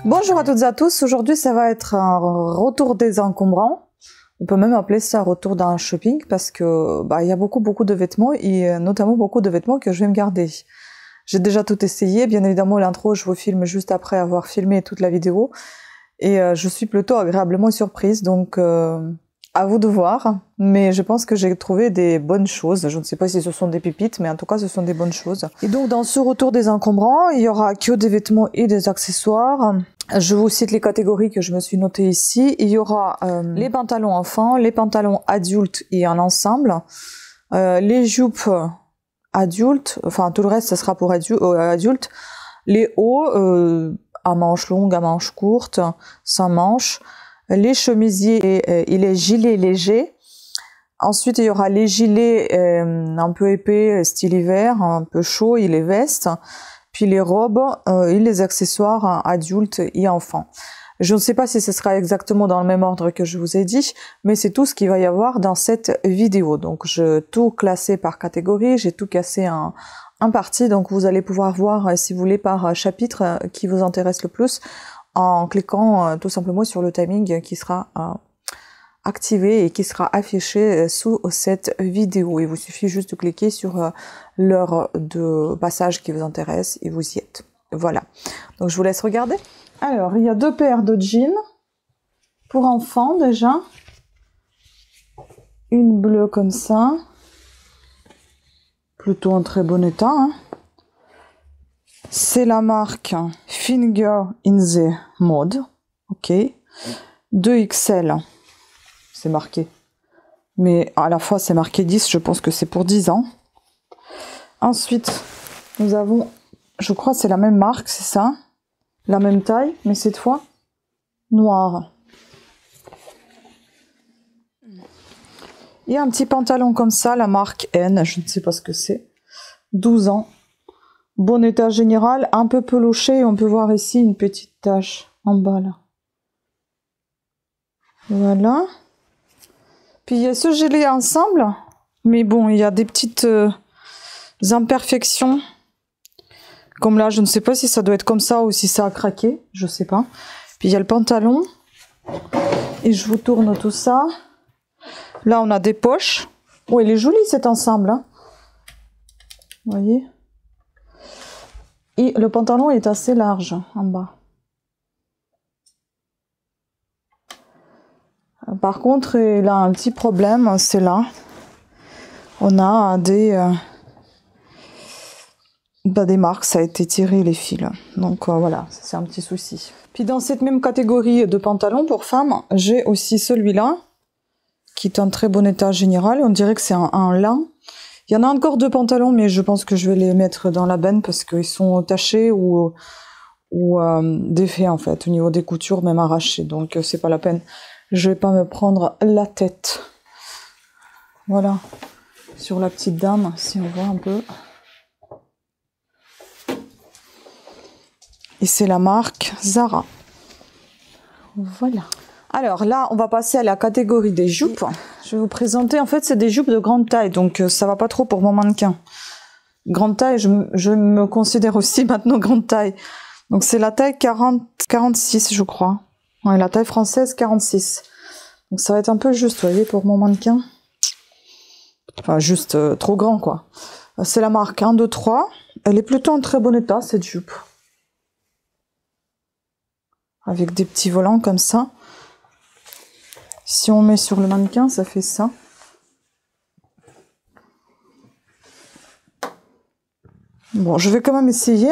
Bonjour à toutes et à tous, aujourd'hui ça va être un retour des encombrants. On peut même appeler ça retour d'un shopping parce que il y a beaucoup de vêtements et notamment beaucoup de vêtements que je vais me garder. J'ai déjà tout essayé, bien évidemment l'intro je vous filme juste après avoir filmé toute la vidéo et je suis plutôt agréablement surprise, donc à vous de voir, mais je pense que j'ai trouvé des bonnes choses. Je ne sais pas si ce sont des pépites, mais en tout cas ce sont des bonnes choses. Et donc dans ce retour des encombrants, il y aura que des vêtements et des accessoires. Je vous cite les catégories que je me suis notées ici. Il y aura les pantalons enfants, les pantalons adultes et en ensemble, les jupes adultes, enfin tout le reste ça sera pour adultes, les hauts à manches longues, à manches courtes, sans manches, les chemisiers et les gilets légers. Ensuite, il y aura les gilets un peu épais, style hiver, un peu chaud, et les vestes. Puis les robes et les accessoires adultes et enfants. Je ne sais pas si ce sera exactement dans le même ordre que je vous ai dit, mais c'est tout ce qu'il va y avoir dans cette vidéo. Donc, j'ai tout classé par catégorie, j'ai tout cassé en partie. Donc, vous allez pouvoir voir, si vous voulez, par chapitre qui vous intéresse le plus, en cliquant tout simplement sur le timing qui sera activé et qui sera affiché sous cette vidéo. Il vous suffit juste de cliquer sur l'heure de passage qui vous intéresse et vous y êtes. Voilà. Donc je vous laisse regarder. Alors, il y a deux paires de jeans pour enfants déjà. Une bleue comme ça. Plutôt en très bon état, hein. C'est la marque Finger in the Mode. Ok. 2XL. C'est marqué. Mais à la fois c'est marqué 10, je pense que c'est pour 10 ans. Ensuite, nous avons, je crois que c'est la même marque, c'est ça. La même taille, mais cette fois, noir. Il y a un petit pantalon comme ça, la marque N, je ne sais pas ce que c'est. 12 ans. Bon état général, un peu peloché, on peut voir ici une petite tache en bas là. Voilà. Puis il y a ce gilet ensemble, mais bon, il y a des petites imperfections. Comme là, je ne sais pas si ça doit être comme ça ou si ça a craqué, je sais pas. Puis il y a le pantalon. Et je vous tourne tout ça. Là, on a des poches. Oh, il est joli cet ensemble, hein. Vous voyez? Et le pantalon est assez large en bas. Par contre, il a un petit problème, c'est là. On a des marques, ça a été tiré les fils. Donc voilà, c'est un petit souci. Puis dans cette même catégorie de pantalons pour femmes, j'ai aussi celui-là, qui est en très bon état général. On dirait que c'est un lin. Il y en a encore deux pantalons, mais je pense que je vais les mettre dans la benne parce qu'ils sont tachés ou défaits en fait, au niveau des coutures, même arrachés. Donc c'est pas la peine. Je vais pas me prendre la tête. Voilà. Sur la petite dame, si on voit un peu. Et c'est la marque Zara. Voilà. Alors là, on va passer à la catégorie des jupes. Je vais vous présenter, en fait, c'est des jupes de grande taille, donc ça va pas trop pour mon mannequin. Grande taille, je me considère aussi maintenant grande taille. Donc c'est la taille 46, je crois. Ouais, la taille française 46. Donc ça va être un peu juste, vous voyez, pour mon mannequin. Enfin, juste trop grand, quoi. C'est la marque 1, 2, 3. Elle est plutôt en très bon état, cette jupe. Avec des petits volants comme ça. Si on met sur le mannequin, ça fait ça. Bon, je vais quand même essayer.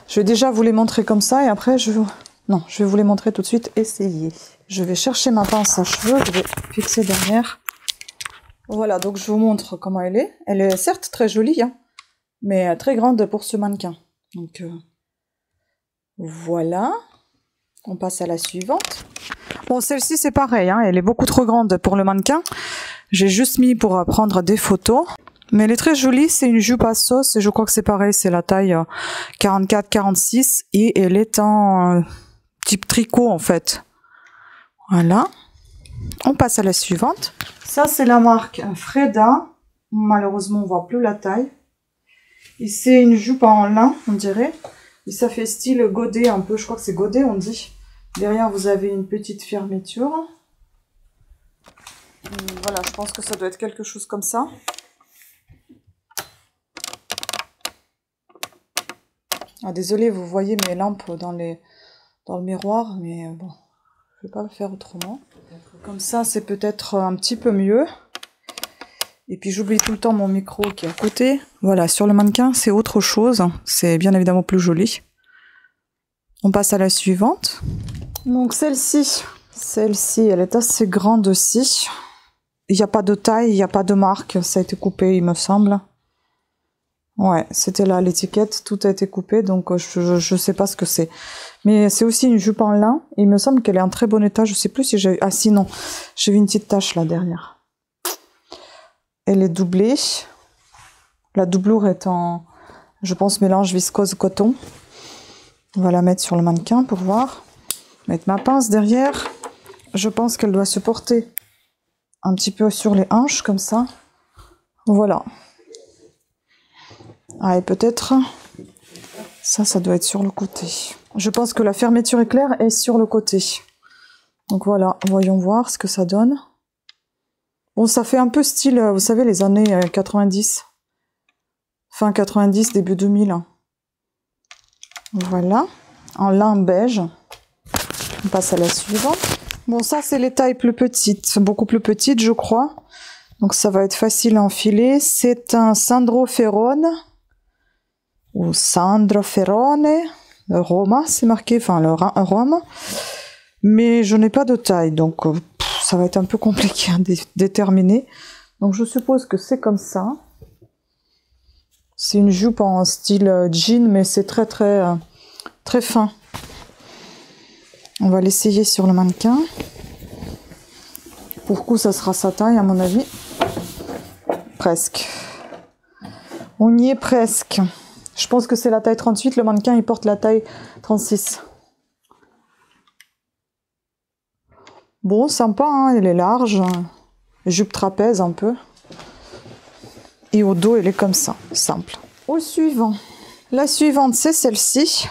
Je vais déjà vous les montrer comme ça et après je vais vous les montrer tout de suite. Essayer. Je vais chercher ma pince à cheveux, je vais fixer derrière. Voilà, donc je vous montre comment elle est. Elle est certes très jolie, hein, mais très grande pour ce mannequin. Donc voilà. On passe à la suivante. Bon, celle-ci c'est pareil, hein, elle est beaucoup trop grande pour le mannequin. J'ai juste mis pour prendre des photos. Mais elle est très jolie, c'est une jupe à sauce et je crois que c'est pareil, c'est la taille 44-46 et elle est en type tricot en fait. Voilà. On passe à la suivante. Ça c'est la marque Freda. Malheureusement on voit plus la taille. Et c'est une jupe en lin, on dirait. Et ça fait style godet un peu, je crois que c'est godet on dit. Derrière vous avez une petite fermeture. Voilà, je pense que ça doit être quelque chose comme ça. Ah, désolé, vous voyez mes lampes dans le miroir, mais bon, je vais pas le faire autrement. Comme ça, c'est peut-être un petit peu mieux. Et puis j'oublie tout le temps mon micro qui est à côté. Voilà, sur le mannequin, c'est autre chose. C'est bien évidemment plus joli. On passe à la suivante. Donc celle-ci, elle est assez grande aussi. Il n'y a pas de taille, il n'y a pas de marque. Ça a été coupé, il me semble. Ouais, c'était là l'étiquette, tout a été coupé, donc je sais pas ce que c'est. Mais c'est aussi une jupe en lin. Il me semble qu'elle est en très bon état. Je sais plus si j'ai... Ah si, non. J'ai vu une petite tache là derrière. Elle est doublée. La doublure est en, je pense, mélange viscose coton. On va la mettre sur le mannequin pour voir. Mettre ma pince derrière. Je pense qu'elle doit se porter un petit peu sur les hanches, comme ça. Voilà. Ah, et peut-être... Ça doit être sur le côté. Je pense que la fermeture éclair est sur le côté. Donc voilà, voyons voir ce que ça donne. Bon, ça fait un peu style, vous savez, les années 90. Fin 90, début 2000. Voilà. En lin beige. On passe à la suivante. Bon, ça, c'est les tailles plus petites. Beaucoup plus petites, je crois. Donc ça va être facile à enfiler. C'est un Sandro Ferrone. Ou Sandro Ferrone. Roma, c'est marqué. Enfin, le Rome. Mais je n'ai pas de taille. Donc ça va être un peu compliqué à déterminer. Donc je suppose que c'est comme ça. C'est une jupe en style jean, mais c'est très fin. On va l'essayer sur le mannequin. Pour coup, ça sera sa taille, à mon avis. Presque. On y est presque. Je pense que c'est la taille 38. Le mannequin, il porte la taille 36. Bon, sympa, hein, elle est large. Jupe trapèze un peu. Et au dos, elle est comme ça, simple. Au suivant. La suivante, c'est celle-ci.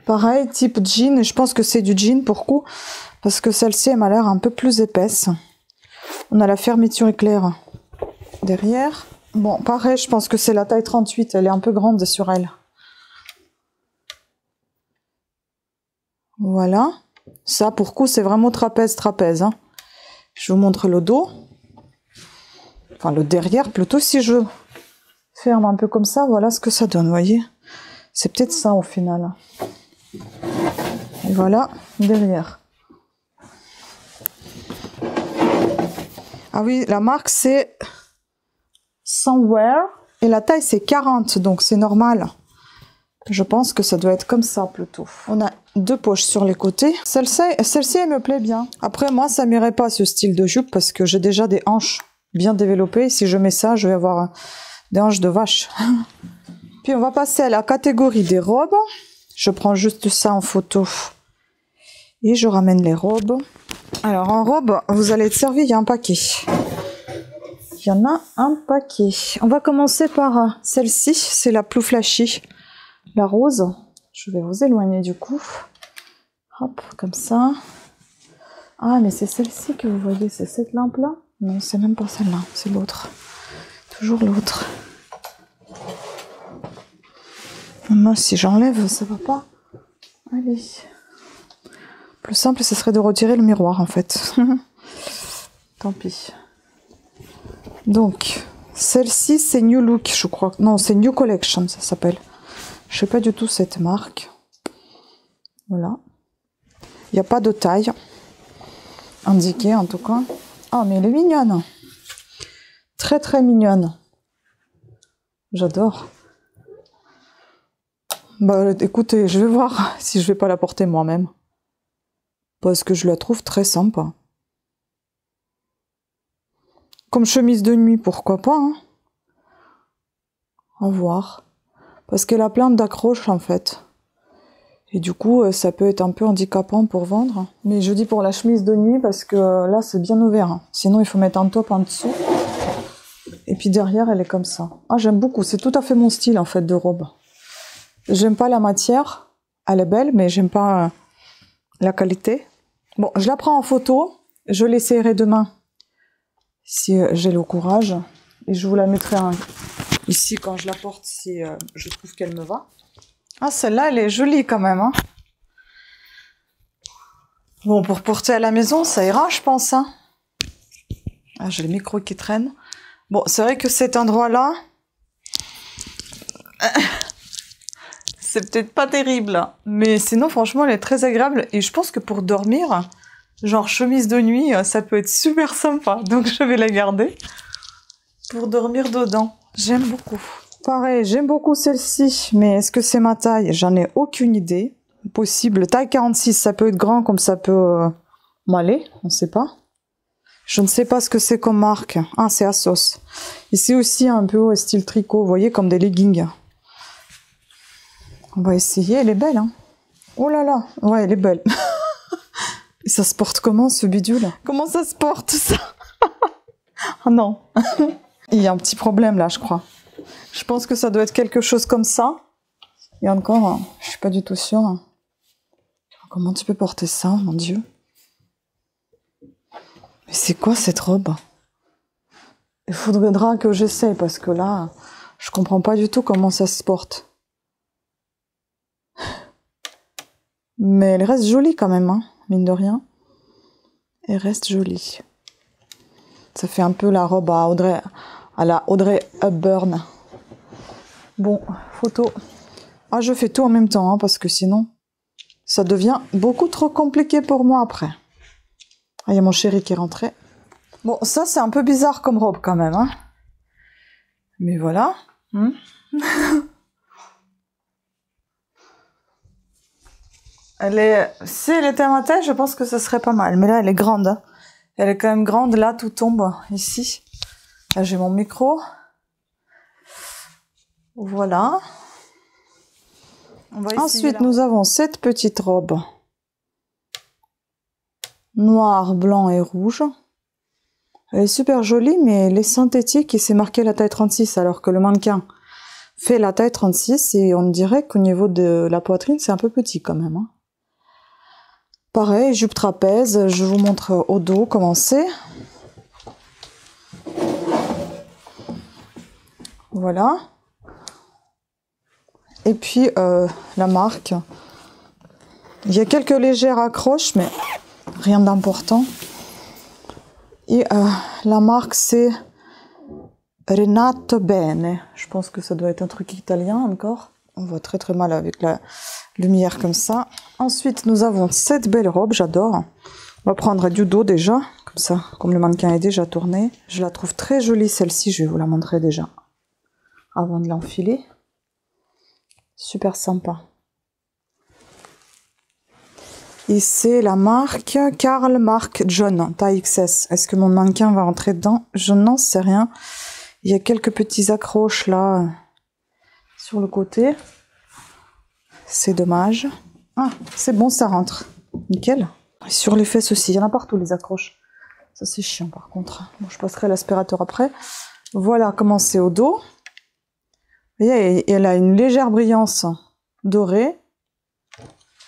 Pareil, type jean. Et je pense que c'est du jean pour coup. Parce que celle-ci, elle m'a l'air un peu plus épaisse. On a la fermeture éclair derrière. Bon, pareil, je pense que c'est la taille 38. Elle est un peu grande sur elle. Voilà. Ça, pour coup, c'est vraiment trapèze. Hein. Je vous montre le dos. Enfin, le derrière, plutôt. Si je ferme un peu comme ça, voilà ce que ça donne, vous voyez. C'est peut-être ça, au final. Et voilà, derrière. Ah oui, la marque, c'est Somewhere. Et la taille, c'est 40, donc c'est normal. Je pense que ça doit être comme ça, plutôt. On a 2 poches sur les côtés. Celle-ci, elle me plaît bien. Après, moi, ça m'irait pas, ce style de jupe, parce que j'ai déjà des hanches bien développées. Si je mets ça, je vais avoir des hanches de vache. Puis, on va passer à la catégorie des robes. Je prends juste ça en photo. Et je ramène les robes. Alors, en robe, vous allez être servi, il y a un paquet. Il y en a un paquet. On va commencer par celle-ci. C'est la plus flashy. La rose, je vais vous éloigner du coup. Hop, comme ça. Ah, mais c'est celle-ci que vous voyez, c'est cette lampe-là? Non, c'est même pas celle-là, c'est l'autre. Toujours l'autre. Moi, si j'enlève, ça va pas. Allez. Plus simple, ce serait de retirer le miroir, en fait. Tant pis. Donc, celle-ci, c'est New Look, je crois. Non, c'est New Collection, ça s'appelle. Je sais pas du tout cette marque. Voilà. Il n'y a pas de taille indiquée en tout cas. Ah, mais elle est mignonne. Très mignonne. J'adore. Bah écoutez, je vais voir si je vais pas la porter moi-même. Parce que je la trouve très sympa. Comme chemise de nuit, pourquoi pas, hein. À voir. Parce qu'elle a plein d'accroches en fait. Et du coup, ça peut être un peu handicapant pour vendre. Mais je dis pour la chemise de nuit parce que là, c'est bien ouvert. Sinon, il faut mettre un top en dessous. Et puis derrière, elle est comme ça. Ah, j'aime beaucoup. C'est tout à fait mon style, en fait, de robe. J'aime pas la matière. Elle est belle, mais j'aime pas la qualité. Bon, je la prends en photo. Je l'essayerai demain, si j'ai le courage. Et je vous la mettrai ici quand je la porte, si je trouve qu'elle me va. Ah, celle-là, elle est jolie quand même, hein. Bon, pour porter à la maison, ça ira, je pense, hein. Ah, j'ai le micro qui traîne. Bon, c'est vrai que cet endroit-là, c'est peut-être pas terrible, mais sinon, franchement, elle est très agréable. Et je pense que pour dormir, genre chemise de nuit, ça peut être super sympa. Donc, je vais la garder pour dormir dedans. J'aime beaucoup. Pareil, j'aime beaucoup celle-ci, mais est-ce que c'est ma taille? J'en ai aucune idée. Possible. Taille 46, ça peut être grand comme ça peut m'aller, on ne sait pas. Je ne sais pas ce que c'est comme marque. Ah, c'est Asos. Ici aussi un peu style tricot, vous voyez, comme des leggings. On va essayer, elle est belle, hein. Oh là là, ouais, elle est belle. Et ça se porte comment, ce bidule? Comment ça se porte, ça? Oh non. Il y a un petit problème, là, je crois. Je pense que ça doit être quelque chose comme ça. Et encore, je suis pas du tout sûre. Comment tu peux porter ça, mon Dieu? Mais c'est quoi cette robe? Il faudra que j'essaye parce que là, je comprends pas du tout comment ça se porte. Mais elle reste jolie quand même, hein, mine de rien. Elle reste jolie. Ça fait un peu la robe à la Audrey Hepburn. Bon, photo. Ah, je fais tout en même temps, hein, parce que sinon, ça devient beaucoup trop compliqué pour moi après. Ah, il y a mon chéri qui est rentré. Bon, ça, c'est un peu bizarre comme robe quand même, hein. Mais voilà. Si elle était à ma taille, je pense que ce serait pas mal. Mais là, elle est grande, hein. Elle est quand même grande. Là, tout tombe ici. Là, j'ai mon micro. Voilà. Ensuite, nous avons cette petite robe. Noir, blanc et rouge. Elle est super jolie, mais elle est synthétique et c'est marqué la taille 36, alors que le mannequin fait la taille 36 et on dirait qu'au niveau de la poitrine, c'est un peu petit quand même, hein. Pareil, jupe trapèze, je vous montre au dos comment c'est. Voilà. Et puis, la marque. Il y a quelques légères accroches, mais rien d'important. Et la marque, c'est Renato Bene. Je pense que ça doit être un truc italien encore. On voit très très mal avec la lumière comme ça. Ensuite, nous avons cette belle robe, j'adore. On va prendre du dos déjà, comme ça, comme le mannequin est déjà tourné. Je la trouve très jolie celle-ci, je vais vous la montrer déjà, avant de l'enfiler. Super sympa. Et c'est la marque Karl Mark John, taille XS. Est-ce que mon mannequin va rentrer dedans? Je n'en sais rien. Il y a quelques petits accroches là, sur le côté. C'est dommage. Ah, c'est bon, ça rentre. Nickel. Et sur les fesses aussi, il y en a partout les accroches. Ça c'est chiant par contre. Bon, je passerai l'aspirateur après. Voilà comment c'est au dos. Vous voyez, elle a une légère brillance dorée.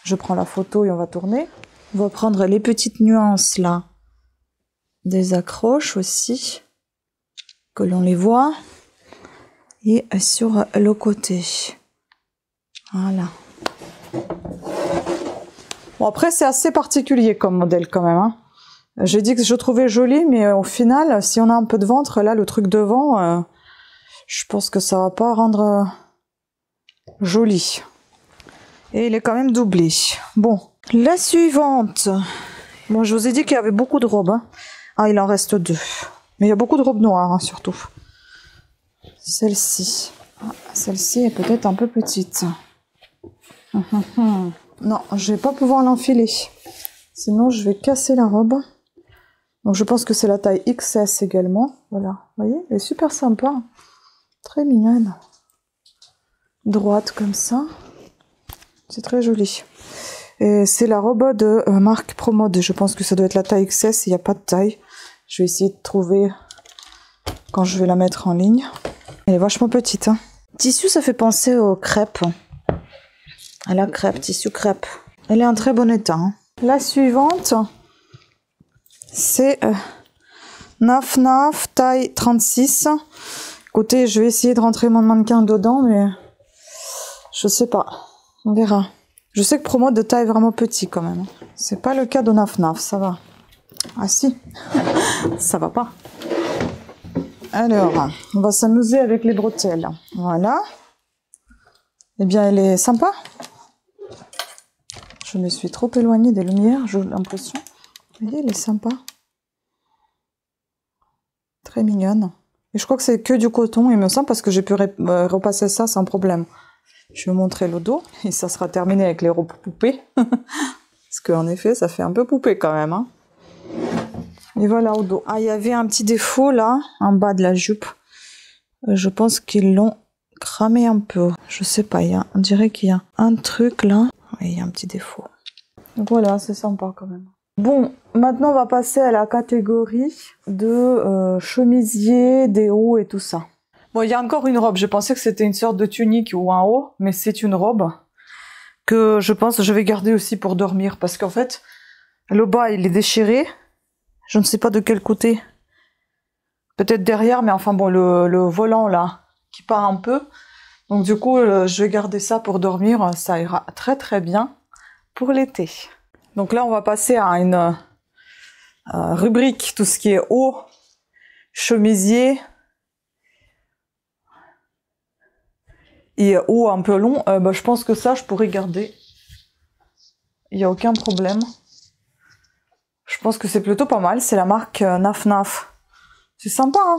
Je prends la photo et on va tourner. On va prendre les petites nuances là. Des accroches aussi. Que l'on les voit. Et sur le côté. Voilà. Bon, après, c'est assez particulier comme modèle quand même, hein. J'ai dit que je trouvais joli, mais au final, si on a un peu de ventre, là, le truc devant, je pense que ça va pas rendre joli. Et il est quand même doublé. Bon, la suivante. Bon, je vous ai dit qu'il y avait beaucoup de robes, hein. Ah, il en reste 2. Mais il y a beaucoup de robes noires, hein, surtout. Celle-ci. Ah, celle-ci est peut-être un peu petite. Non, je vais pas pouvoir l'enfiler. Sinon, je vais casser la robe. Donc, je pense que c'est la taille XS également. Voilà, vous voyez, elle est super sympa. Très mignonne. Droite comme ça. C'est très joli. Et c'est la robe de marque Promode. Je pense que ça doit être la taille XS. Il n'y a pas de taille. Je vais essayer de trouver quand je vais la mettre en ligne. Elle est vachement petite. Hein. Tissu, ça fait penser aux crêpes. À la crêpe, tissu crêpe. Elle est en très bon état. Hein. La suivante, c'est Naf Naf taille 36. Écoutez, je vais essayer de rentrer mon mannequin dedans, mais je sais pas. On verra. Je sais que Promo de taille vraiment petit quand même. C'est pas le cas de Naf Naf, ça va. Ah si, ça va pas. Alors, on va s'amuser avec les bretelles. Voilà. Eh bien, elle est sympa. Je me suis trop éloignée des lumières, j'ai l'impression. Vous voyez, elle est sympa. Très mignonne. Et je crois que c'est que du coton, il me semble, parce que j'ai pu repasser ça sans problème. Je vais vous montrer le dos, et ça sera terminé avec les robes poupées. Parce qu'en effet, ça fait un peu poupée quand même. Hein. Et voilà au dos. Ah, il y avait un petit défaut là, en bas de la jupe. Je pense qu'ils l'ont cramé un peu. Je sais pas, on dirait qu'il y a un truc là. Oui, il y a un petit défaut. Donc voilà, c'est sympa quand même. Bon, maintenant on va passer à la catégorie de chemisiers, des hauts et tout ça. Bon, il y a encore une robe. Je pensais que c'était une sorte de tunique ou un haut, mais c'est une robe que je pense que je vais garder aussi pour dormir. Parce qu'en fait, le bas il est déchiré. Je ne sais pas de quel côté. Peut-être derrière, mais enfin bon, le volant là, qui part un peu. Donc du coup, je vais garder ça pour dormir. Ça ira très très bien pour l'été. Donc là, on va passer à une rubrique, tout ce qui est haut, chemisier et haut un peu long. Je pense que ça, je pourrais garder. Il n'y a aucun problème. Je pense que c'est plutôt pas mal. C'est la marque Naf Naf. C'est sympa, hein?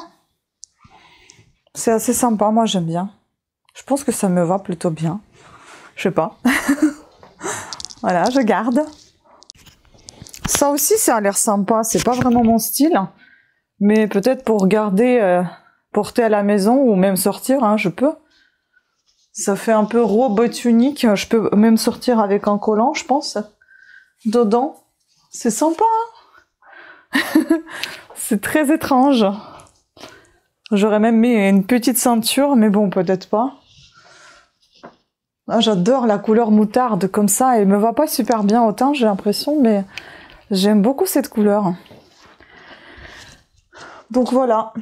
C'est assez sympa, moi j'aime bien. Je pense que ça me va plutôt bien. Je sais pas. Voilà, je garde. Ça aussi, ça a l'air sympa. C'est pas vraiment mon style. Mais peut-être pour garder, porter à la maison ou même sortir, hein, je peux. Ça fait un peu robe tunique. Je peux même sortir avec un collant, je pense. Dedans. C'est sympa, hein? C'est très étrange. J'aurais même mis une petite ceinture, mais bon, peut-être pas. Ah, j'adore la couleur moutarde comme ça. Elle me va pas super bien au teint, j'ai l'impression, mais j'aime beaucoup cette couleur. Donc voilà.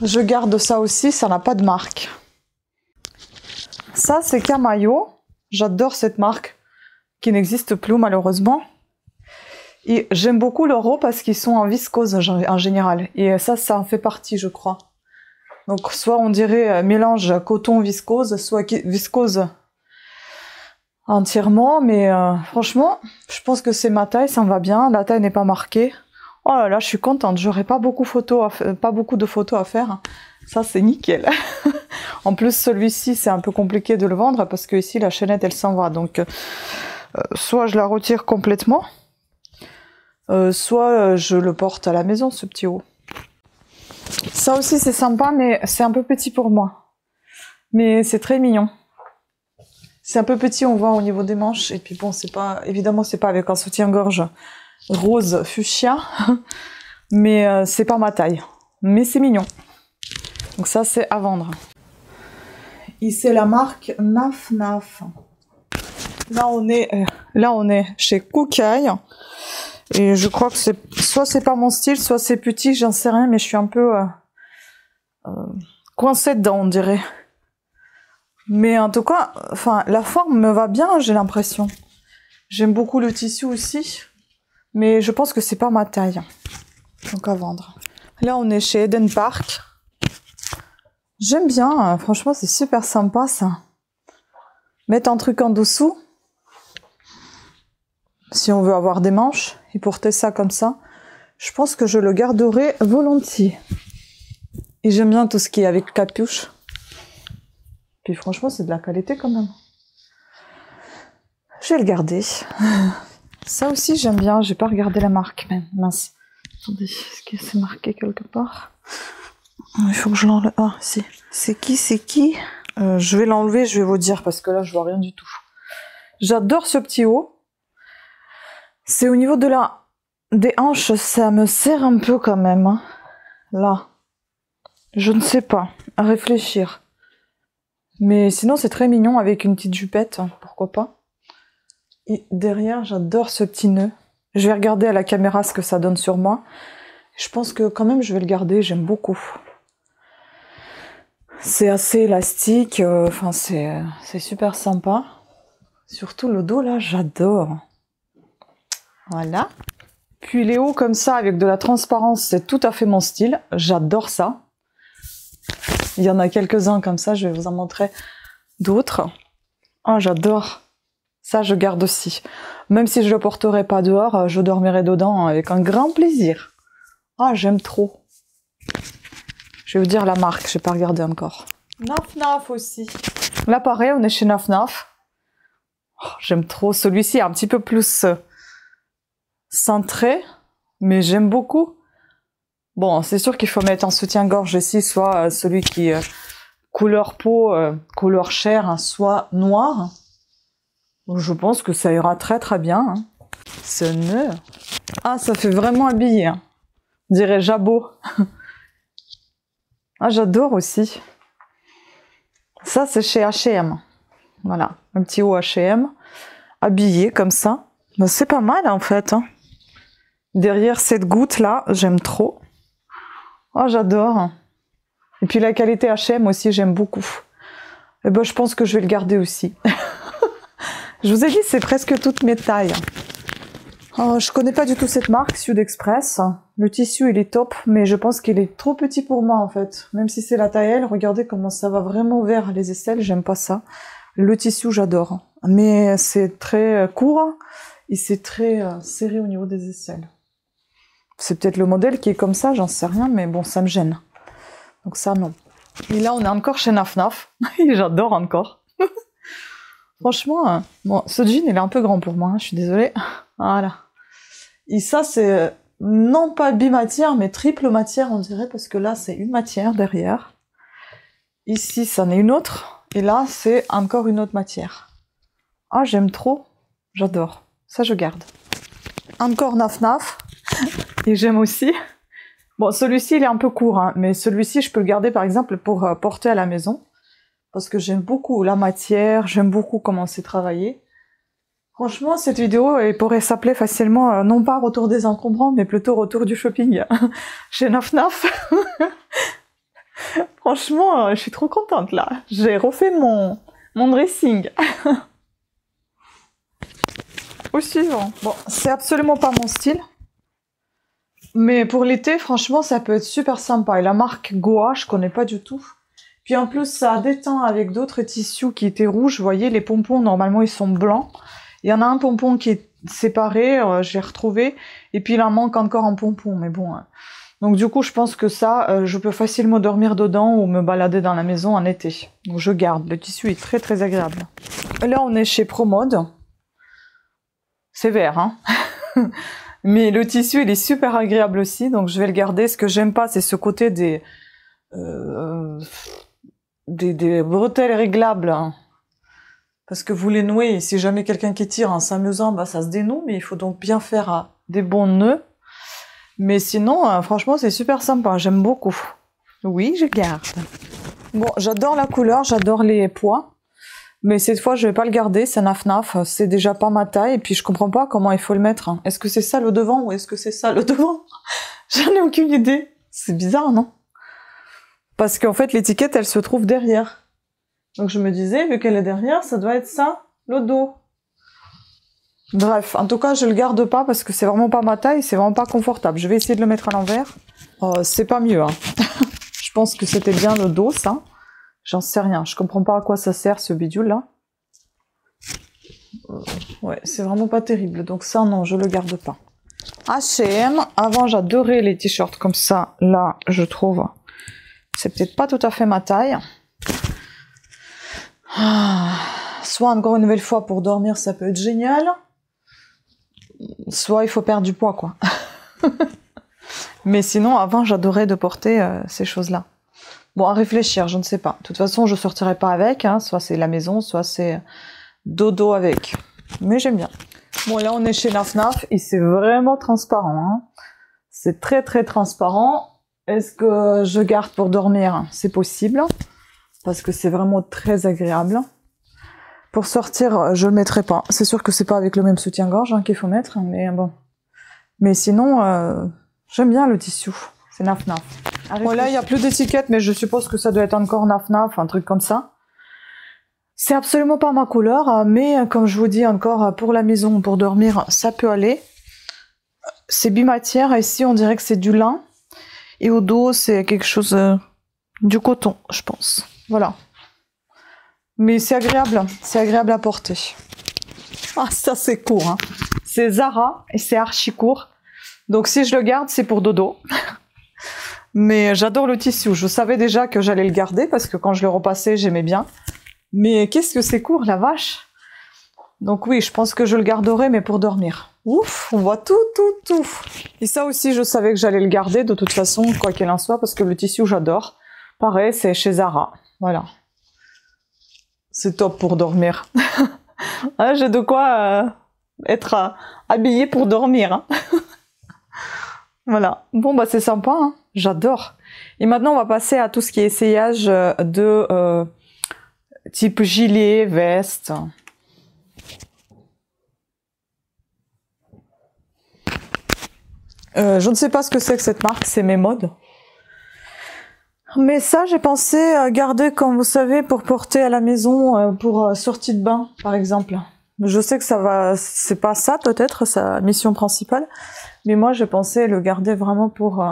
Je garde ça aussi, ça n'a pas de marque. Ça, c'est Camayo. J'adore cette marque, qui n'existe plus malheureusement. Et j'aime beaucoup leurs hauts parce qu'ils sont en viscose en général. Et ça en fait partie, je crois. Donc soit on dirait mélange coton-viscose, soit viscose entièrement. Mais franchement, je pense que c'est ma taille, ça me va bien. La taille n'est pas marquée. Oh là là, je suis contente. J'aurai pas beaucoup de photos à faire. Ça, c'est nickel. En plus, celui-ci, c'est un peu compliqué de le vendre parce que ici, la chaînette, elle s'en va. Donc, soit je la retire complètement. Soit je le porte à la maison, ce petit haut. Ça aussi c'est sympa, mais c'est un peu petit pour moi. Mais c'est très mignon. C'est un peu petit, on voit au niveau des manches. Et puis bon, c'est pas, évidemment, c'est pas avec un soutien-gorge rose fuchsia. Mais c'est pas ma taille. Mais c'est mignon. Donc ça, c'est à vendre. Et c'est la marque Naf Naf. Là, on est chez Kookaï. Et je crois que soit c'est pas mon style, soit c'est petit, j'en sais rien, mais je suis un peu coincée dedans, on dirait. Mais en tout cas, enfin, la forme me va bien, j'ai l'impression. J'aime beaucoup le tissu aussi, mais je pense que c'est pas ma taille. Donc à vendre. Là, on est chez Eden Park. J'aime bien, franchement, c'est super sympa ça. Mettre un truc en dessous. Si on veut avoir des manches et porter ça comme ça, je pense que je le garderai volontiers. Et j'aime bien tout ce qui est avec capuche. Puis franchement, c'est de la qualité quand même. Je vais le garder. Ça aussi, j'aime bien. J'ai pas regardé la marque même. Mince. Attendez, est-ce que c'est marqué quelque part? Il faut que je l'enlève. Ah, si. C'est qui? Je vais l'enlever, je vais vous dire, parce que là, je vois rien du tout. J'adore ce petit haut. C'est au niveau des hanches, ça me serre un peu quand même. Hein. Là. Je ne sais pas, à réfléchir. Mais sinon, c'est très mignon avec une petite jupette, hein, pourquoi pas. Et derrière, j'adore ce petit nœud. Je vais regarder à la caméra ce que ça donne sur moi. Je pense que quand même, je vais le garder, j'aime beaucoup. C'est assez élastique, enfin, c'est super sympa. Surtout le dos, là, j'adore. Voilà. Puis les hauts comme ça, avec de la transparence, c'est tout à fait mon style. J'adore ça. Il y en a quelques-uns comme ça, je vais vous en montrer d'autres. Oh, j'adore. Ça, je garde aussi. Même si je le porterai pas dehors, je dormirai dedans avec un grand plaisir. Ah, j'aime trop. Je vais vous dire la marque, je n'ai pas regardé encore. Naf Naf aussi. Là, pareil, on est chez Naf Naf. Oh, j'aime trop. Celui-ci est un petit peu plus cintré, mais j'aime beaucoup. Bon, c'est sûr qu'il faut mettre un soutien-gorge ici, soit celui qui couleur peau, couleur chair, hein, soit noir. Je pense que ça ira très très bien. Hein. Ce nœud. Ah, ça fait vraiment habillé. Hein. On dirait jabot. Ah, j'adore aussi. Ça, c'est chez H&M. Voilà, un petit haut H&M. Habillé comme ça. Ben, c'est pas mal en fait. Hein. Derrière cette goutte là, j'aime trop. Oh, j'adore. Et puis la qualité H&M aussi, j'aime beaucoup. Et ben, je pense que je vais le garder aussi. Je vous ai dit, c'est presque toutes mes tailles. Oh, je connais pas du tout cette marque, Sud Express. Le tissu, il est top, mais je pense qu'il est trop petit pour moi, en fait. Même si c'est la taille L, regardez comment ça va vraiment vers les aisselles, j'aime pas ça. Le tissu, j'adore. Mais c'est très court et c'est très serré au niveau des aisselles. C'est peut-être le modèle qui est comme ça, j'en sais rien, mais bon, ça me gêne. Donc ça, non. Et là, on est encore chez Naf Naf. J'adore encore. Franchement, bon, ce jean, il est un peu grand pour moi, hein, je suis désolée. Voilà. Et ça, c'est non pas bimatière, mais triple matière, on dirait, parce que là, c'est une matière derrière. Ici, ça en est une autre. Et là, c'est encore une autre matière. Ah, j'aime trop. J'adore. Ça, je garde. Encore Naf Naf. Et j'aime aussi. Bon, celui-ci, il est un peu court, hein, mais celui-ci, je peux le garder, par exemple, pour porter à la maison. Parce que j'aime beaucoup la matière, j'aime beaucoup comment c'est travaillé. Franchement, cette vidéo, elle pourrait s'appeler facilement, non pas Retour des encombrants, mais plutôt Retour du shopping chez Naf Naf. Franchement, je suis trop contente, là. J'ai refait mon dressing. Au suivant. Bon, c'est absolument pas mon style. Mais pour l'été, franchement, ça peut être super sympa. Et la marque Goa, je connais pas du tout. Puis en plus, ça détend avec d'autres tissus qui étaient rouges. Vous voyez, les pompons, normalement, ils sont blancs. Il y en a un pompon qui est séparé, j'ai retrouvé. Et puis, il en manque encore un pompon, mais bon. Donc du coup, je pense que ça, je peux facilement dormir dedans ou me balader dans la maison en été. Donc je garde. Le tissu est très, très agréable. Là, on est chez Promode. C'est vert, hein. Mais le tissu, il est super agréable aussi. Donc je vais le garder. Ce que j'aime pas, c'est ce côté des bretelles réglables, hein. Parce que vous les nouez, et si jamais quelqu'un qui tire en s'amusant, bah ça se dénoue, mais il faut donc bien faire des bons nœuds. Mais sinon, franchement, c'est super sympa, j'aime beaucoup. Oui, je garde. Bon, j'adore la couleur, j'adore les pois, mais cette fois, je vais pas le garder, c'est Naf Naf, c'est déjà pas ma taille, et puis je comprends pas comment il faut le mettre. Hein. Est-ce que c'est ça le devant, ou est-ce que c'est ça le devant? J'en ai aucune idée. C'est bizarre, non? Parce qu'en fait, l'étiquette, elle se trouve derrière. Donc je me disais, vu qu'elle est derrière, ça doit être ça, le dos. Bref, en tout cas, je le garde pas parce que c'est vraiment pas ma taille, c'est vraiment pas confortable. Je vais essayer de le mettre à l'envers. C'est pas mieux, hein. Je pense que c'était bien le dos, ça. J'en sais rien, je comprends pas à quoi ça sert, ce bidule-là. Ouais, c'est vraiment pas terrible, donc ça, non, je le garde pas. H&M, avant, j'adorais les t-shirts comme ça. Là, je trouve, c'est peut-être pas tout à fait ma taille. Soit encore une nouvelle fois pour dormir, ça peut être génial. Soit il faut perdre du poids, quoi. Mais sinon, avant, j'adorais de porter ces choses-là. Bon, à réfléchir, je ne sais pas. De toute façon, je sortirai pas avec. Hein. Soit c'est la maison, soit c'est dodo avec. Mais j'aime bien. Bon, là, on est chez Naf Naf et c'est vraiment transparent. Hein. C'est très, très transparent. Est-ce que je garde pour dormir? C'est possible, parce que c'est vraiment très agréable. Pour sortir, je le mettrai pas. C'est sûr que c'est pas avec le même soutien-gorge hein, qu'il faut mettre, mais bon. Mais sinon, j'aime bien le tissu. C'est naf-naf. Voilà, il n'y a plus d'étiquette, mais je suppose que ça doit être encore naf-naf, un truc comme ça. C'est absolument pas ma couleur, mais comme je vous dis encore, pour la maison, pour dormir, ça peut aller. C'est bimatière, ici on dirait que c'est du lin. Et au dos, c'est quelque chose du coton, je pense. Voilà. Mais c'est agréable à porter. Ah, ça c'est court, hein. C'est Zara et c'est archi court. Donc si je le garde, c'est pour dodo. Mais j'adore le tissu. Je savais déjà que j'allais le garder parce que quand je le repassais, j'aimais bien. Mais qu'est-ce que c'est court, la vache. Donc oui, je pense que je le garderai, mais pour dormir. Ouf, on voit tout. Et ça aussi, je savais que j'allais le garder de toute façon, quoi qu'il en soit, parce que le tissu, j'adore. Pareil, c'est chez Zara. Voilà. C'est top pour dormir. Ah, j'ai de quoi être habillée pour dormir. Hein. Voilà. Bon, bah c'est sympa. Hein. J'adore. Et maintenant, on va passer à tout ce qui est essayage de type gilet, veste. Je ne sais pas ce que c'est que cette marque, c'est mes modes. Mais ça, j'ai pensé garder, comme vous savez, pour porter à la maison, pour sortie de bain, par exemple. Je sais que ça va, c'est pas ça peut-être, sa mission principale, mais moi j'ai pensé le garder vraiment pour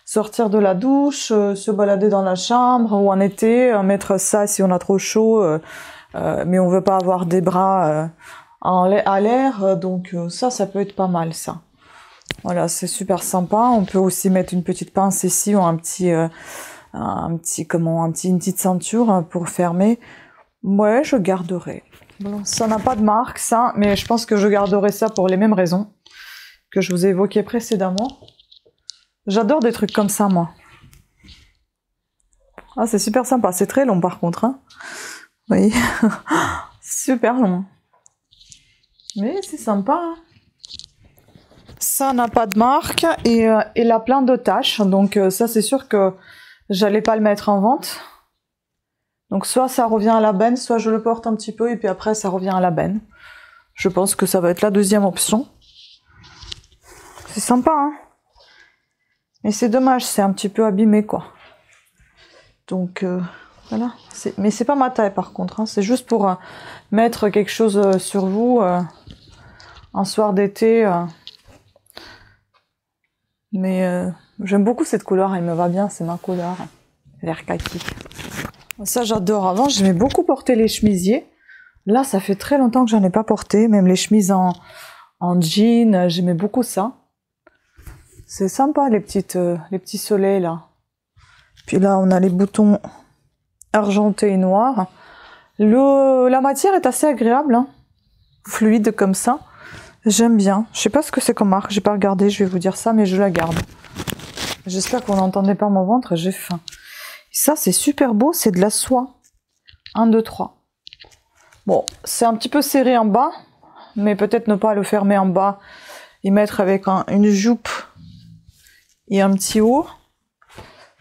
sortir de la douche, se balader dans la chambre, ou en été, mettre ça si on a trop chaud, mais on veut pas avoir des bras à l'air, donc ça peut être pas mal ça. Voilà, c'est super sympa. On peut aussi mettre une petite pince ici ou une petite ceinture pour fermer. Ouais, je garderai. Bon, ça n'a pas de marque, ça, mais je pense que je garderai ça pour les mêmes raisons que je vous ai évoquées précédemment. J'adore des trucs comme ça, moi. Ah, c'est super sympa. C'est très long, par contre. Hein. Oui, super long. Mais c'est sympa. Hein. Ça n'a pas de marque et il a plein de taches. Donc ça, c'est sûr que j'allais pas le mettre en vente. Donc soit ça revient à la benne, soit je le porte un petit peu et puis après ça revient à la benne. Je pense que ça va être la deuxième option. C'est sympa, hein. Mais c'est dommage, c'est un petit peu abîmé, quoi. Donc voilà. Mais c'est pas ma taille par contre, hein. C'est juste pour mettre quelque chose sur vous un soir d'été. Mais j'aime beaucoup cette couleur, elle me va bien, c'est ma couleur. Vert kaki. Ça j'adore. Avant j'aimais beaucoup porter les chemisiers. Là ça fait très longtemps que j'en ai pas porté. Même les chemises en jean, j'aimais beaucoup ça. C'est sympa les petits soleils là. Puis là on a les boutons argentés et noirs. La matière est assez agréable, hein. Fluide comme ça. J'aime bien. Je sais pas ce que c'est comme marque, j'ai pas regardé, je vais vous dire ça, mais je la garde. J'espère que vous n'entendez pas mon ventre, j'ai faim. Ça, c'est super beau, c'est de la soie. 1, 2, 3. Bon, c'est un petit peu serré en bas, mais peut-être ne pas le fermer en bas et mettre avec une jupe et un petit haut.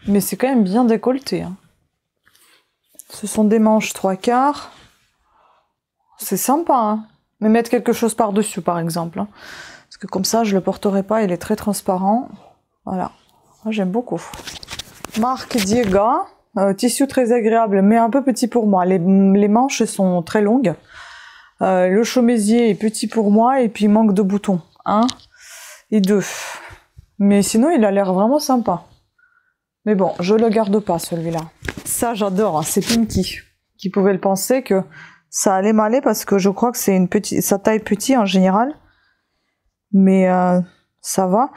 Mais c'est quand même bien décolleté. Hein. Ce sont des manches 3/4. C'est sympa, hein. Mais mettre quelque chose par-dessus, par exemple. Hein. Parce que comme ça, je le porterai pas, il est très transparent. Voilà. J'aime beaucoup. Marque Diega, tissu très agréable, mais un peu petit pour moi. Les manches sont très longues. Le chemisier est petit pour moi, et puis il manque de boutons. 1 et 2. Mais sinon, il a l'air vraiment sympa. Mais bon, je le garde pas, celui-là. Ça, j'adore, hein, c'est Pinky. Qui pouvait le penser que ça allait m'aller, parce que je crois que c'est sa taille petit en général. Mais ça va.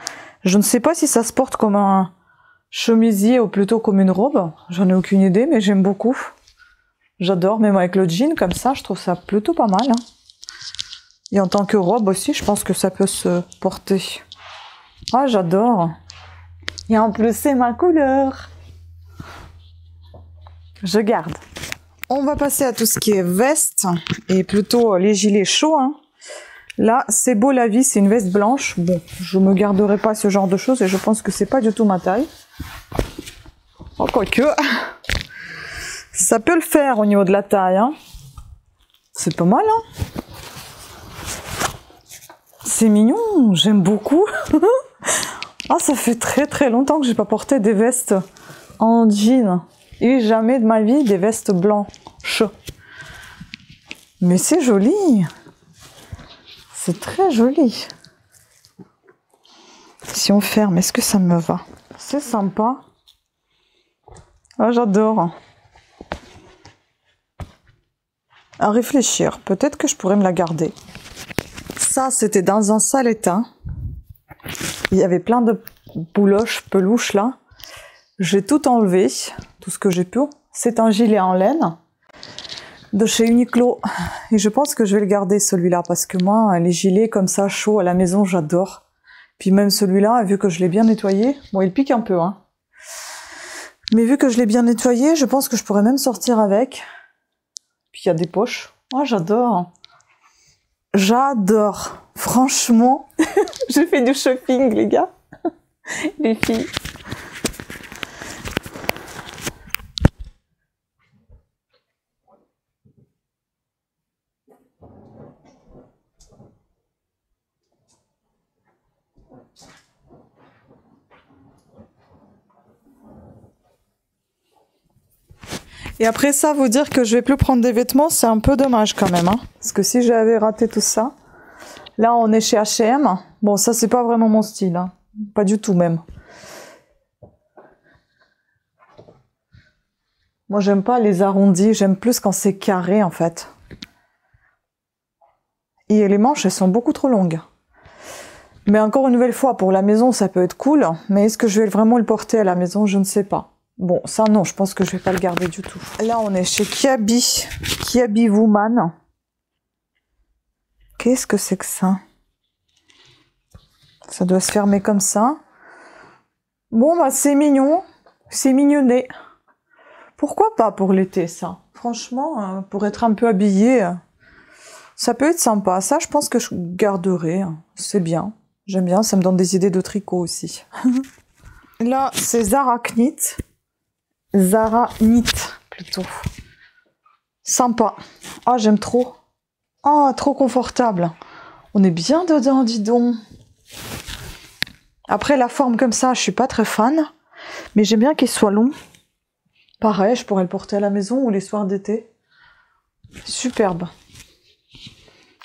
Je ne sais pas si ça se porte comme un chemisier ou plutôt comme une robe. J'en ai aucune idée, mais j'aime beaucoup. J'adore, même avec le jean comme ça, je trouve ça plutôt pas mal. Hein. Et en tant que robe aussi, je pense que ça peut se porter. Ah, j'adore. Et en plus, c'est ma couleur. Je garde. On va passer à tout ce qui est veste, et plutôt les gilets chauds. Hein. Là, c'est beau la vie, c'est une veste blanche. Bon, je me garderai pas ce genre de choses, et je pense que c'est pas du tout ma taille. Oh, quoique, ça peut le faire au niveau de la taille, hein. C'est pas mal, hein. C'est mignon, j'aime beaucoup. Ah, ça fait très longtemps que j'ai pas porté des vestes en jean. Et jamais de ma vie des vestes blanches. Mais c'est joli. C'est très joli. Si on ferme, est-ce que ça me va? C'est sympa. Ah, j'adore. À réfléchir, peut-être que je pourrais me la garder. Ça, c'était dans un sale état. Il y avait plein de bouloches, peluches là. J'ai tout enlevé, tout ce que j'ai pu. C'est un gilet en laine de chez Uniqlo. Et je pense que je vais le garder celui-là parce que moi, les gilets comme ça, chauds à la maison, j'adore. Puis même celui-là, vu que je l'ai bien nettoyé, bon, il pique un peu, hein. Mais vu que je l'ai bien nettoyé, je pense que je pourrais même sortir avec. Puis il y a des poches. Oh, j'adore. J'adore. Franchement, j'ai fait du shopping, les gars. Les filles. Et après ça, vous dire que je vais plus prendre des vêtements, c'est un peu dommage quand même, hein. Parce que si j'avais raté tout ça, là on est chez H&M. Bon, ça c'est pas vraiment mon style, hein. Pas du tout même. Moi j'aime pas les arrondis, j'aime plus quand c'est carré en fait. Et les manches, elles sont beaucoup trop longues. Mais encore une nouvelle fois, pour la maison, ça peut être cool. Mais est-ce que je vais vraiment le porter à la maison? Je ne sais pas. Bon, ça non, je pense que je vais pas le garder du tout. Là, on est chez Kiabi. Kiabi Woman. Qu'est-ce que c'est que ça? Ça doit se fermer comme ça. Bon, bah c'est mignon. C'est mignonné. Pourquoi pas pour l'été, ça? Franchement, pour être un peu habillé, ça peut être sympa. Ça, je pense que je garderai. C'est bien. J'aime bien, ça me donne des idées de tricot aussi. Là, c'est Zara Knit. Zara Knit, plutôt. Sympa. Ah, j'aime trop. Ah, trop confortable. On est bien dedans, dis donc. Après, la forme comme ça, je suis pas très fan. Mais j'aime bien qu'il soit long. Pareil, je pourrais le porter à la maison ou les soirs d'été. Superbe.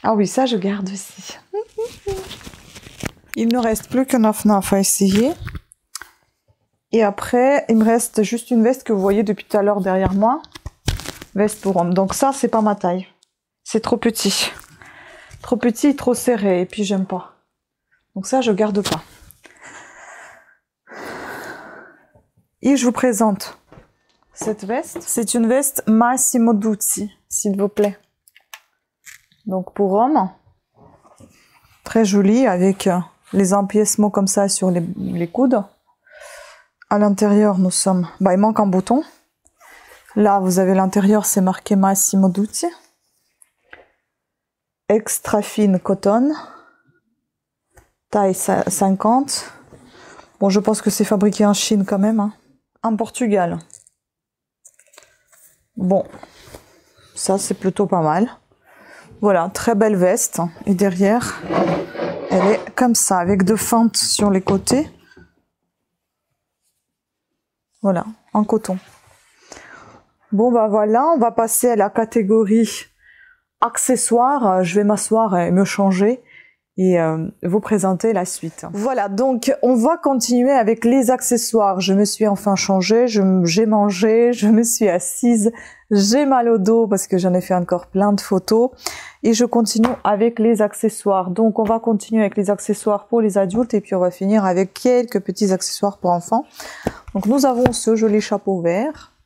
Ah oui, ça, je garde aussi. Il ne reste plus qu'un naf à essayer. Et après, il me reste juste une veste que vous voyez depuis tout à l'heure derrière moi. Veste pour homme. Donc ça, c'est pas ma taille. C'est trop petit. Trop petit, trop serré. Et puis, j'aime pas. Donc ça, je garde pas. Et je vous présente cette veste. C'est une veste Massimo Dutti, s'il vous plaît. Donc pour homme. Très jolie, avec les empiècements comme ça sur les coudes. À l'intérieur, nous sommes... Bah, il manque un bouton. Là, vous avez l'intérieur, c'est marqué Massimo Dutti. Extra fine coton. Taille 50. Bon, je pense que c'est fabriqué en Chine quand même. Hein. En Portugal. Bon. Ça, c'est plutôt pas mal. Voilà, très belle veste. Et derrière, elle est comme ça, avec deux fentes sur les côtés. Voilà, en coton. Bon, bah voilà, on va passer à la catégorie accessoires. Je vais m'asseoir et me changer et vous présenter la suite. Voilà, donc on va continuer avec les accessoires. Je me suis enfin changée, j'ai mangé, je me suis assise, j'ai mal au dos parce que j'en ai fait encore plein de photos. Et je continue avec les accessoires. Donc on va continuer avec les accessoires pour les adultes et puis on va finir avec quelques petits accessoires pour enfants. Donc nous avons ce joli chapeau vert.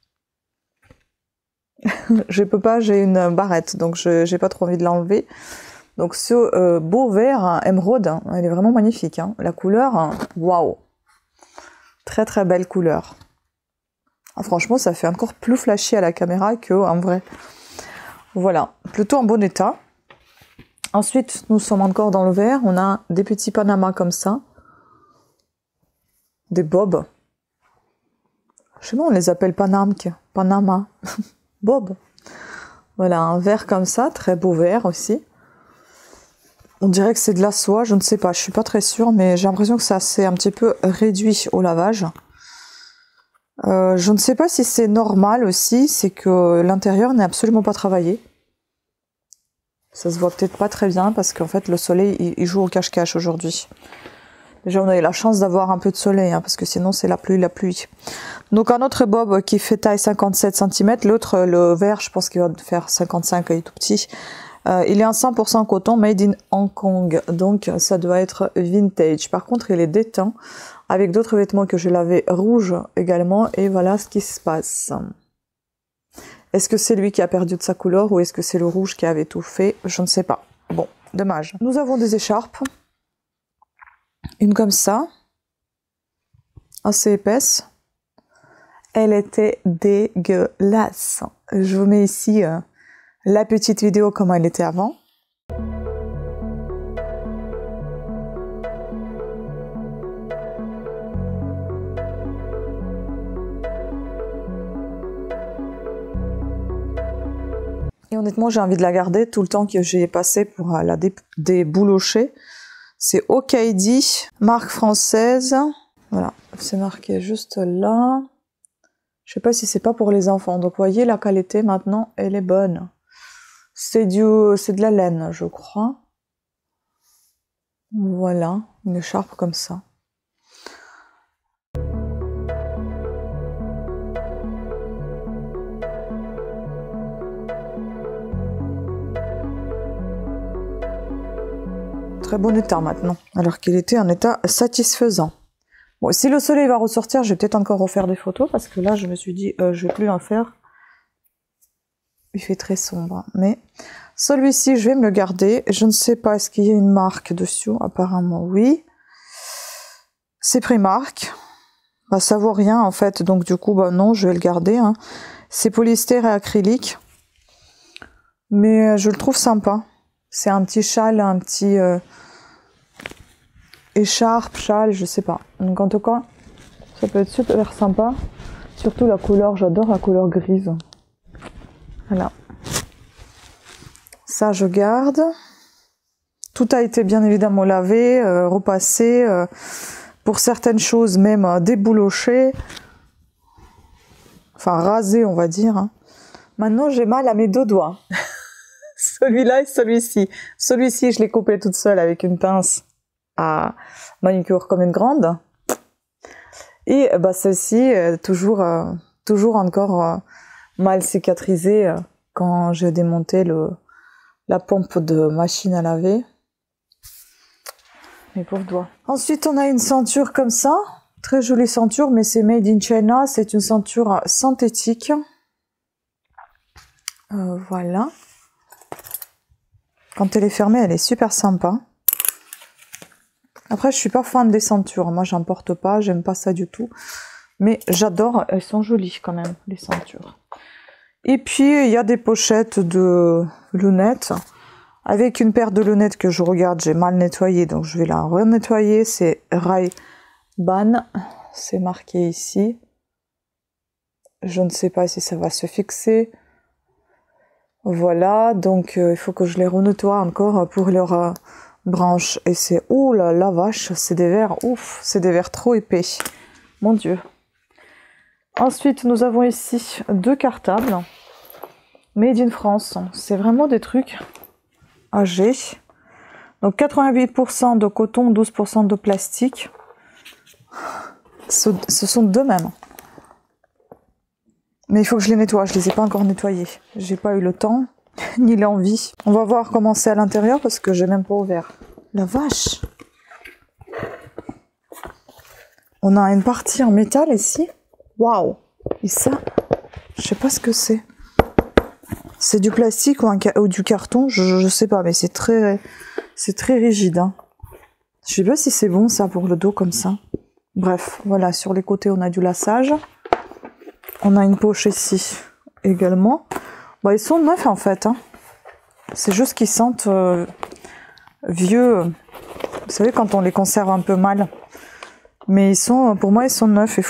Je peux pas, j'ai une barrette, donc j'ai pas trop envie de l'enlever. Donc ce beau vert émeraude, elle est vraiment magnifique. Hein. La couleur, waouh, très très belle couleur. Ah, franchement, ça fait encore plus flashy à la caméra qu'en vrai. Voilà, plutôt en bon état. Ensuite, nous sommes encore dans le vert. On a des petits panamas comme ça, des bobs. Je sais pas, on les appelle Panama. Bob. Voilà, un vert comme ça, très beau vert aussi. On dirait que c'est de la soie, je ne sais pas, je suis pas très sûre, mais j'ai l'impression que ça s'est un petit peu réduit au lavage. Je ne sais pas si c'est normal aussi, c'est que l'intérieur n'est absolument pas travaillé. Ça se voit peut-être pas très bien parce qu'en fait le soleil il joue au cache-cache aujourd'hui. Déjà on a eu la chance d'avoir un peu de soleil, hein, parce que sinon c'est la pluie. Donc un autre bob qui fait taille 57 cm, l'autre, le vert, je pense qu'il va faire 55, il est tout petit. Il est en 100% coton made in Hong Kong, donc ça doit être vintage. Par contre il est déteint avec d'autres vêtements que j'ai lavés rouges également, et voilà ce qui se passe. Est-ce que c'est lui qui a perdu de sa couleur ou est-ce que c'est le rouge qui avait tout fait? Je ne sais pas. Bon, dommage. Nous avons des écharpes. Une comme ça, assez épaisse. Elle était dégueulasse. Je vous mets ici la petite vidéo comment elle était avant. Et honnêtement, j'ai envie de la garder tout le temps que j'ai passé pour la déboulocher. C'est Okaidi, marque française. Voilà, c'est marqué juste là. Je sais pas si c'est pas pour les enfants. Donc, vous voyez, la qualité, maintenant, elle est bonne. C'est de la laine, je crois. Voilà, une écharpe comme ça. Très bon état maintenant, alors qu'il était en état satisfaisant. Bon, si le soleil va ressortir, je vais peut-être encore refaire des photos, parce que là, je me suis dit, je vais plus en faire. Il fait très sombre, mais celui-ci, je vais me le garder. Je ne sais pas, est-ce qu'il y a une marque dessus? Apparemment, oui. C'est Primark. Bah, ça vaut rien, en fait, donc du coup, bah non, je vais le garder. Hein. C'est polyester et acrylique. Mais je le trouve sympa. C'est un petit châle, un petit écharpe, châle, je sais pas. Donc en tout cas, ça peut être super sympa. Surtout la couleur, j'adore la couleur grise. Voilà. Ça, je garde. Tout a été bien évidemment lavé, repassé. Pour certaines choses, même débouloché. Enfin, rasé, on va dire. Hein. Maintenant, j'ai mal à mes deux doigts. Celui-là et celui-ci. Celui-ci, je l'ai coupé toute seule avec une pince à manucure comme une grande. Et bah, celle-ci, toujours encore mal cicatrisée quand j'ai démonté la pompe de machine à laver. Mes pauvres doigts. Ensuite, on a une ceinture comme ça. Très jolie ceinture, mais c'est made in China. C'est une ceinture synthétique. Voilà. Quand elle est fermée, elle est super sympa. Après, je suis pas fan des ceintures. Moi, j'en porte pas. J'aime pas ça du tout. Mais j'adore. Elles sont jolies quand même, les ceintures. Et puis, il y a des pochettes de lunettes. Avec une paire de lunettes que je regarde, j'ai mal nettoyé. Donc, je vais la renettoyer. C'est Ray-Ban. C'est marqué ici. Je ne sais pas si ça va se fixer. Voilà, donc il faut que je les renettoie encore pour leurs branches. Et c'est, oh là la vache, c'est des verres, ouf, c'est des verres trop épais. Mon Dieu. Ensuite, nous avons ici deux cartables. Made in France. C'est vraiment des trucs âgés. Donc 88% de coton, 12% de plastique. Ce sont deux mêmes. Mais il faut que je les nettoie, je les ai pas encore nettoyés. J'ai pas eu le temps, ni l'envie. On va voir comment c'est à l'intérieur parce que j'ai même pas ouvert. La vache! On a une partie en métal ici. Waouh! Et ça, je sais pas ce que c'est. C'est du plastique ou du carton, je sais pas, mais c'est très rigide. Hein. Je sais pas si c'est bon ça pour le dos comme ça. Bref, voilà, sur les côtés on a du lassage. On a une poche ici également. Bon, ils sont neufs en fait. Hein. C'est juste qu'ils sentent vieux. Vous savez, quand on les conserve un peu mal. Mais ils sont, pour moi, ils sont neufs.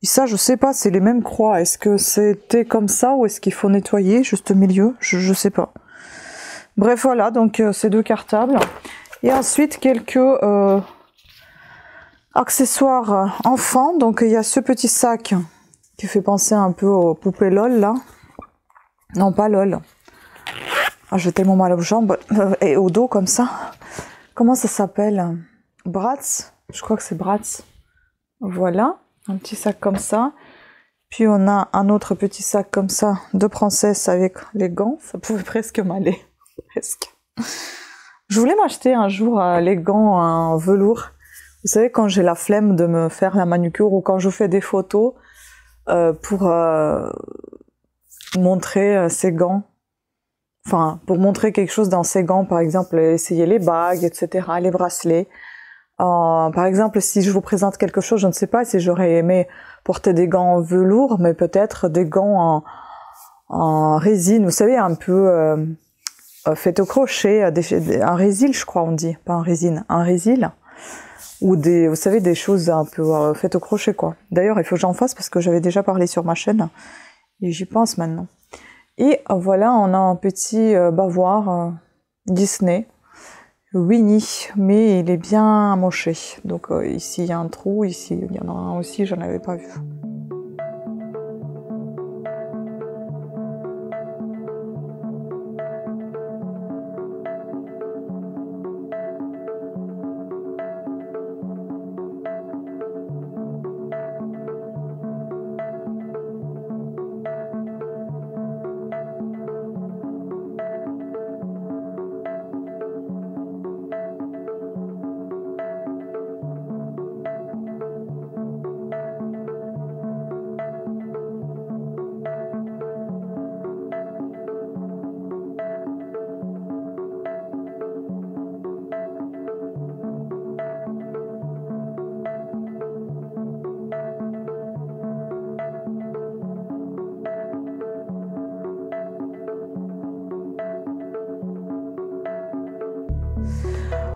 Et ça, je sais pas, c'est les mêmes croix. Est-ce que c'était comme ça ou est-ce qu'il faut nettoyer juste au milieu? Je sais pas. Bref, voilà, donc ces deux cartables. Et ensuite, quelques accessoires enfants. Donc, il y a ce petit sac qui fait penser un peu aux poupées LOL, là. Non, pas LOL. Ah, j'ai tellement mal aux jambes et au dos, comme ça. Comment ça s'appelle? Bratz? Je crois que c'est Bratz. Voilà. Un petit sac comme ça. Puis on a un autre petit sac comme ça de princesse avec les gants. Ça pouvait presque m'aller. Presque. Je voulais m'acheter un jour les gants en velours. Vous savez, quand j'ai la flemme de me faire la manucure ou quand je fais des photos pour montrer ces gants. Enfin, pour montrer quelque chose dans ces gants, par exemple, essayer les bagues, etc., les bracelets. Par exemple, si je vous présente quelque chose, je ne sais pas si j'aurais aimé porter des gants en velours, mais peut-être des gants en résine, vous savez, un peu fait au crochet, un résil, je crois on dit, pas en résine, un résil, ou des, vous savez, des choses un peu faites au crochet, quoi. D'ailleurs, il faut que j'en fasse parce que j'avais déjà parlé sur ma chaîne, et j'y pense maintenant. Et voilà, on a un petit bavoir Disney, Winnie, mais il est bien amoché. Donc ici il y a un trou, ici il y en a un aussi, j'en avais pas vu.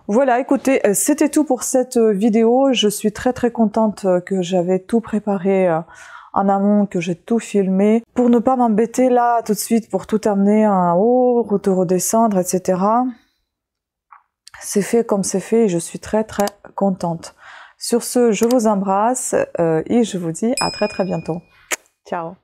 Voilà, écoutez, c'était tout pour cette vidéo. Je suis très contente que j'avais tout préparé en amont, que j'ai tout filmé, pour ne pas m'embêter là tout de suite, pour tout amener en haut, redescendre, etc. C'est fait comme c'est fait et je suis très contente. Sur ce, je vous embrasse et je vous dis à très bientôt. Ciao!